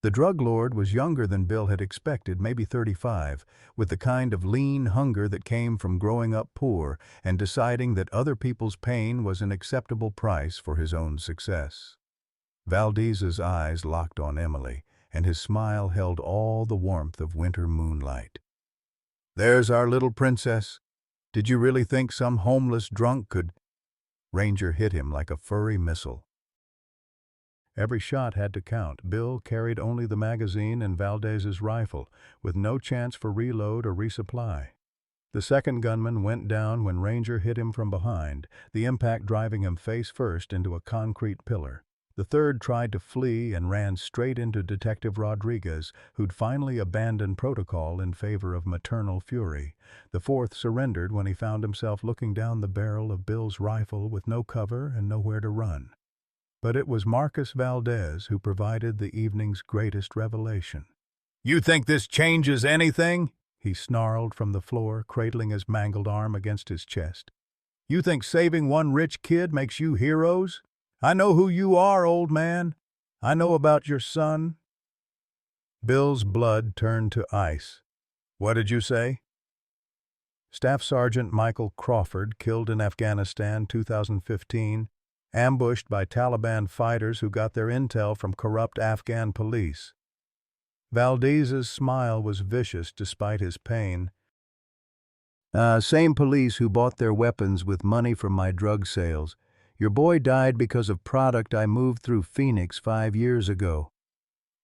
The drug lord was younger than Bill had expected, maybe 35, with the kind of lean hunger that came from growing up poor and deciding that other people's pain was an acceptable price for his own success. Valdez's eyes locked on Emily, and his smile held all the warmth of winter moonlight. "There's our little princess. Did you really think some homeless drunk could—" Ranger hit him like a furry missile. Every shot had to count. Bill carried only the magazine and Valdez's rifle, with no chance for reload or resupply. The second gunman went down when Ranger hit him from behind, the impact driving him face first into a concrete pillar. The third tried to flee and ran straight into Detective Rodriguez, who'd finally abandoned protocol in favor of maternal fury. The fourth surrendered when he found himself looking down the barrel of Bill's rifle with no cover and nowhere to run. But it was Marcus Valdez who provided the evening's greatest revelation. "You think this changes anything?" he snarled from the floor, cradling his mangled arm against his chest. "You think saving one rich kid makes you heroes? I know who you are, old man. I know about your son." Bill's blood turned to ice. "What did you say?" Staff Sergeant Michael Crawford, killed in Afghanistan 2015, ambushed by Taliban fighters who got their intel from corrupt Afghan police. Valdez's smile was vicious despite his pain. Same police who bought their weapons with money from my drug sales. Your boy died because of product I moved through Phoenix 5 years ago."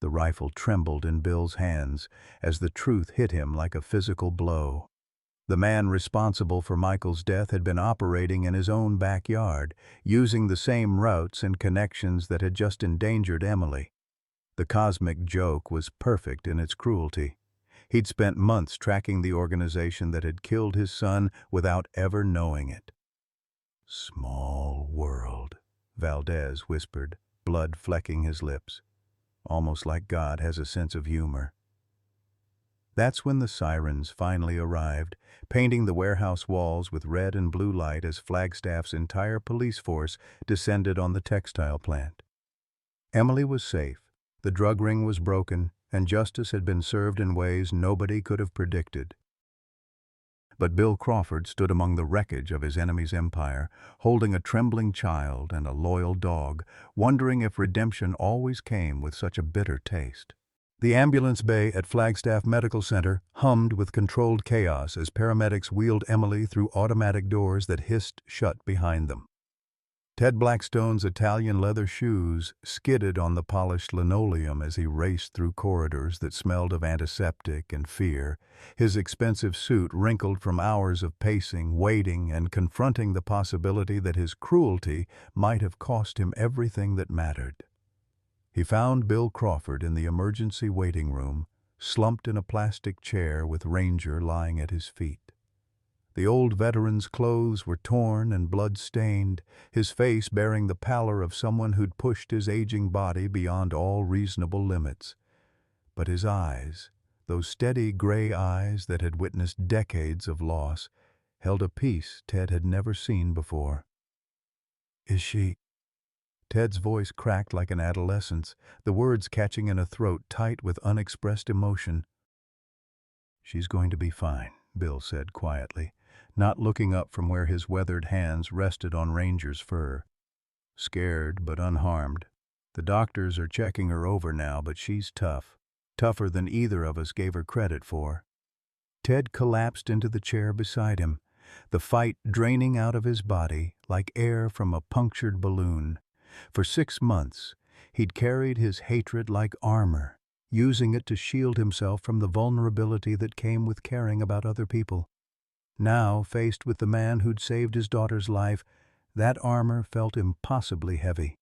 The rifle trembled in Bill's hands as the truth hit him like a physical blow. The man responsible for Michael's death had been operating in his own backyard, using the same routes and connections that had just endangered Emily. The cosmic joke was perfect in its cruelty. He'd spent months tracking the organization that had killed his son without ever knowing it. "Small world," Valdez whispered, blood flecking his lips. Almost like God has a sense of humor. That's when the sirens finally arrived, painting the warehouse walls with red and blue light as Flagstaff's entire police force descended on the textile plant. Emily was safe, the drug ring was broken, and justice had been served in ways nobody could have predicted. But Bill Crawford stood among the wreckage of his enemy's empire, holding a trembling child and a loyal dog, wondering if redemption always came with such a bitter taste. The ambulance bay at Flagstaff Medical Center hummed with controlled chaos as paramedics wheeled Emily through automatic doors that hissed shut behind them. Ted Blackstone's Italian leather shoes skidded on the polished linoleum as he raced through corridors that smelled of antiseptic and fear, his expensive suit wrinkled from hours of pacing, waiting, and confronting the possibility that his cruelty might have cost him everything that mattered. He found Bill Crawford in the emergency waiting room, slumped in a plastic chair with Ranger lying at his feet. The old veteran's clothes were torn and blood-stained, his face bearing the pallor of someone who'd pushed his aging body beyond all reasonable limits. But his eyes, those steady gray eyes that had witnessed decades of loss, held a peace Ted had never seen before. "Is she—" Ted's voice cracked like an adolescent's, the words catching in a throat tight with unexpressed emotion. "She's going to be fine," Bill said quietly, not looking up from where his weathered hands rested on Ranger's fur. "Scared but unharmed. The doctors are checking her over now, but she's tough. Tougher than either of us gave her credit for." Ted collapsed into the chair beside him, the fight draining out of his body like air from a punctured balloon. For 6 months, he'd carried his hatred like armor, using it to shield himself from the vulnerability that came with caring about other people. Now, faced with the man who'd saved his daughter's life, that armor felt impossibly heavy.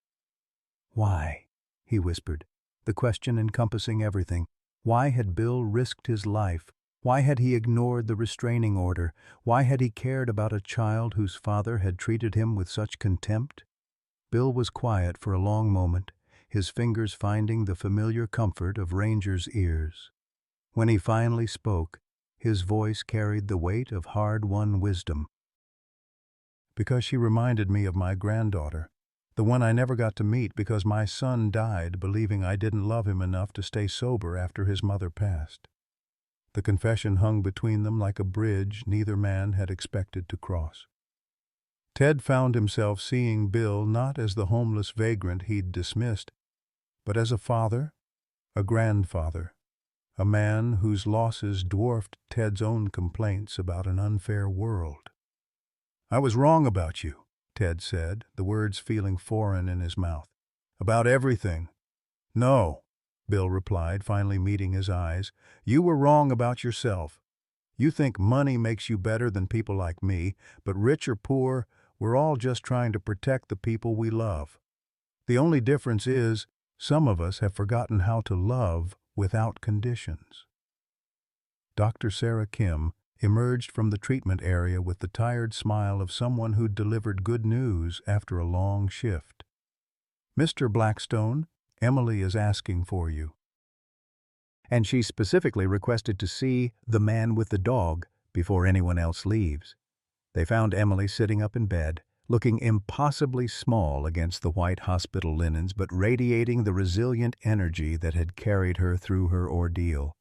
"Why?" he whispered, the question encompassing everything. Why had Bill risked his life? Why had he ignored the restraining order? Why had he cared about a child whose father had treated him with such contempt? Bill was quiet for a long moment, his fingers finding the familiar comfort of Ranger's ears. When he finally spoke, his voice carried the weight of hard-won wisdom. "Because she reminded me of my granddaughter, the one I never got to meet because my son died believing I didn't love him enough to stay sober after his mother passed." The confession hung between them like a bridge neither man had expected to cross. Ted found himself seeing Bill not as the homeless vagrant he'd dismissed, but as a father, a grandfather, a man whose losses dwarfed Ted's own complaints about an unfair world. "I was wrong about you," Ted said, the words feeling foreign in his mouth. "About everything." "No," Bill replied, finally meeting his eyes. "You were wrong about yourself. You think money makes you better than people like me, but rich or poor, we're all just trying to protect the people we love. The only difference is, some of us have forgotten how to love without conditions." Dr. Sarah Kim emerged from the treatment area with the tired smile of someone who'd delivered good news after a long shift. "Mr. Blackstone, Emily is asking for you." And she specifically requested to see the man with the dog before anyone else leaves. They found Emily sitting up in bed, looking impossibly small against the white hospital linens, but radiating the resilient energy that had carried her through her ordeal.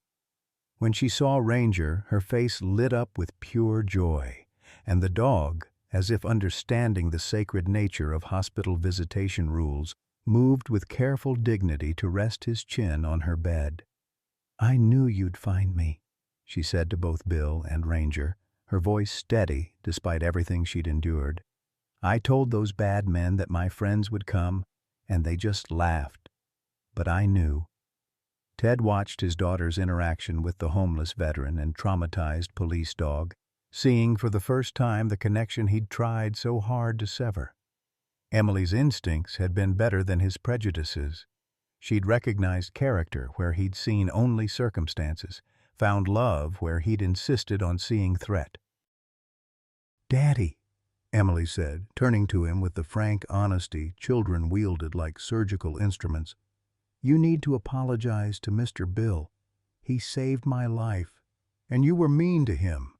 When she saw Ranger, her face lit up with pure joy, and the dog, as if understanding the sacred nature of hospital visitation rules, moved with careful dignity to rest his chin on her bed. "I knew you'd find me," she said to both Bill and Ranger, her voice steady despite everything she'd endured. "I told those bad men that my friends would come, and they just laughed. But I knew." Ted watched his daughter's interaction with the homeless veteran and traumatized police dog, seeing for the first time the connection he'd tried so hard to sever. Emily's instincts had been better than his prejudices. She'd recognized character where he'd seen only circumstances, found love where he'd insisted on seeing threat. "Daddy," Emily said, turning to him with the frank honesty children wielded like surgical instruments, "you need to apologize to Mr. Bill. He saved my life, and you were mean to him."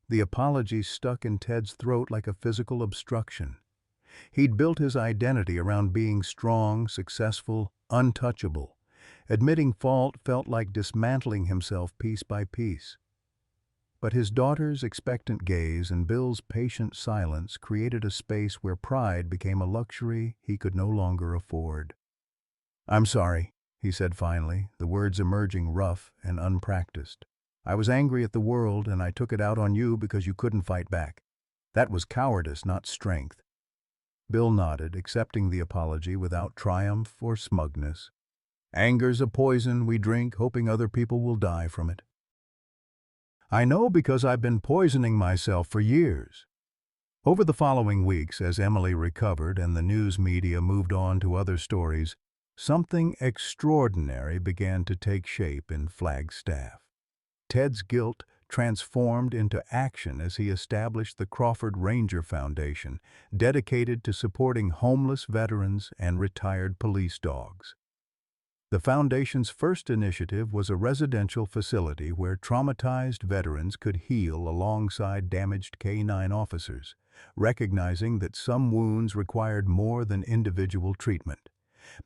The apology stuck in Ted's throat like a physical obstruction. He'd built his identity around being strong, successful, untouchable. Admitting fault felt like dismantling himself piece by piece. But his daughter's expectant gaze and Bill's patient silence created a space where pride became a luxury he could no longer afford. "I'm sorry," he said finally, the words emerging rough and unpracticed. "I was angry at the world and I took it out on you because you couldn't fight back. That was cowardice, not strength." Bill nodded, accepting the apology without triumph or smugness. "Anger's a poison we drink, hoping other people will die from it." "I know because I've been poisoning myself for years." Over the following weeks, as Emily recovered and the news media moved on to other stories, something extraordinary began to take shape in Flagstaff. Ted's guilt transformed into action as he established the Crawford Ranger Foundation, dedicated to supporting homeless veterans and retired police dogs. The foundation's first initiative was a residential facility where traumatized veterans could heal alongside damaged K-9 officers, recognizing that some wounds required more than individual treatment.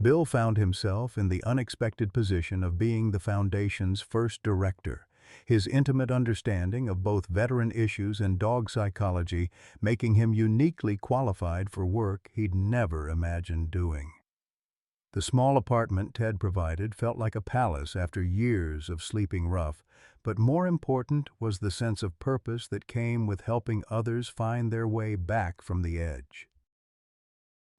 Bill found himself in the unexpected position of being the foundation's first director, his intimate understanding of both veteran issues and dog psychology making him uniquely qualified for work he'd never imagined doing. The small apartment Ted provided felt like a palace after years of sleeping rough, but more important was the sense of purpose that came with helping others find their way back from the edge.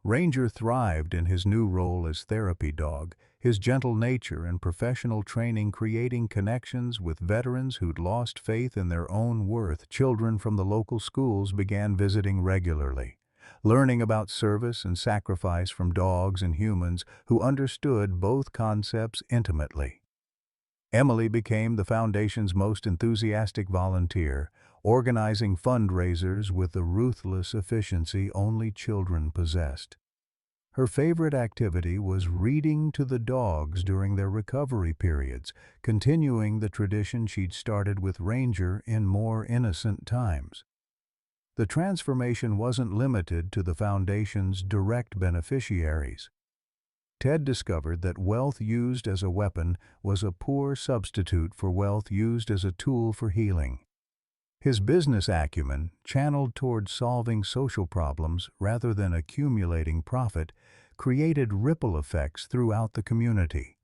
Ranger thrived in his new role as therapy dog, his gentle nature and professional training creating connections with veterans who'd lost faith in their own worth. Children from the local schools began visiting regularly, learning about service and sacrifice from dogs and humans who understood both concepts intimately. Emily became the foundation's most enthusiastic volunteer, organizing fundraisers with the ruthless efficiency only children possessed. Her favorite activity was reading to the dogs during their recovery periods, continuing the tradition she'd started with Ranger in more innocent times. The transformation wasn't limited to the foundation's direct beneficiaries. Ted discovered that wealth used as a weapon was a poor substitute for wealth used as a tool for healing. His business acumen, channeled toward solving social problems rather than accumulating profit, created ripple effects throughout the community.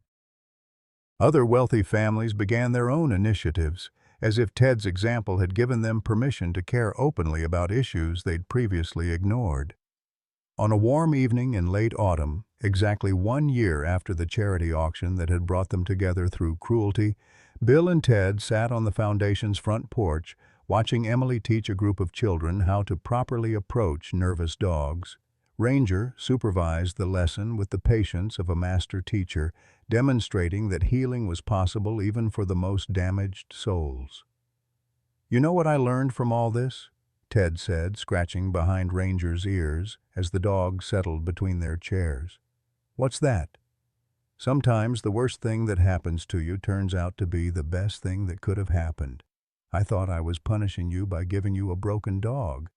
Other wealthy families began their own initiatives, as if Ted's example had given them permission to care openly about issues they'd previously ignored. On a warm evening in late autumn, exactly 1 year after the charity auction that had brought them together through cruelty, Bill and Ted sat on the foundation's front porch, watching Emily teach a group of children how to properly approach nervous dogs. Ranger supervised the lesson with the patience of a master teacher, demonstrating that healing was possible even for the most damaged souls. "You know what I learned from all this?" Ted said, scratching behind Ranger's ears as the dog settled between their chairs. "What's that?" "Sometimes the worst thing that happens to you turns out to be the best thing that could have happened. I thought I was punishing you by giving you a broken dog.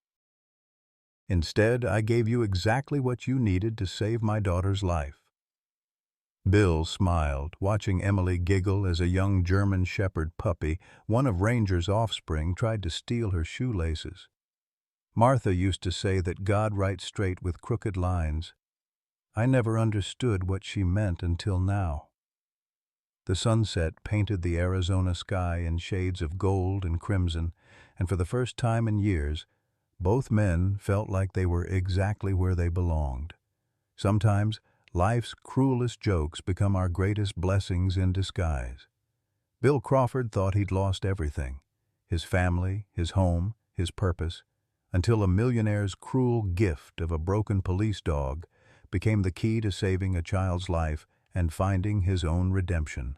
Instead, I gave you exactly what you needed to save my daughter's life." Bill smiled, watching Emily giggle as a young German Shepherd puppy, one of Ranger's offspring, tried to steal her shoelaces. "Martha used to say that God writes straight with crooked lines. I never understood what she meant until now." The sunset painted the Arizona sky in shades of gold and crimson, and for the first time in years, both men felt like they were exactly where they belonged. Sometimes, life's cruelest jokes become our greatest blessings in disguise. Bill Crawford thought he'd lost everything: his family, his home, his purpose, until a millionaire's cruel gift of a broken police dog became the key to saving a child's life and finding his own redemption.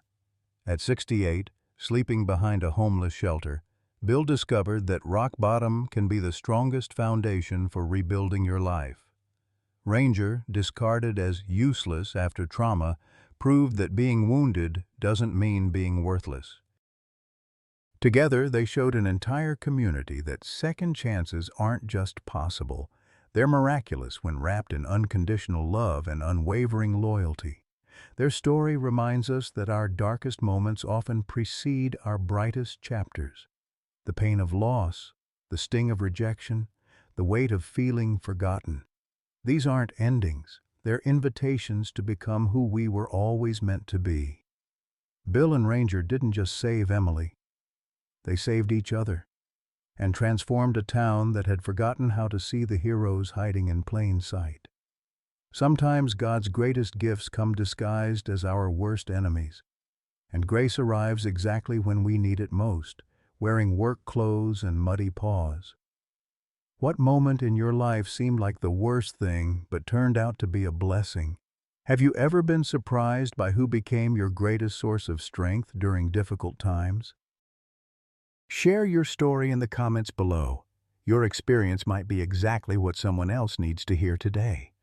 At 68, sleeping behind a homeless shelter, Bill discovered that rock bottom can be the strongest foundation for rebuilding your life. Ranger, discarded as useless after trauma, proved that being wounded doesn't mean being worthless. Together, they showed an entire community that second chances aren't just possible, they're miraculous when wrapped in unconditional love and unwavering loyalty. Their story reminds us that our darkest moments often precede our brightest chapters. The pain of loss, the sting of rejection, the weight of feeling forgotten. These aren't endings, They're invitations to become who we were always meant to be. Bill and Ranger didn't just save Emily. They saved each other and transformed a town that had forgotten how to see the heroes hiding in plain sight. Sometimes God's greatest gifts come disguised as our worst enemies, and grace arrives exactly when we need it most, wearing work clothes and muddy paws. What moment in your life seemed like the worst thing but turned out to be a blessing? Have you ever been surprised by who became your greatest source of strength during difficult times? Share your story in the comments below. Your experience might be exactly what someone else needs to hear today.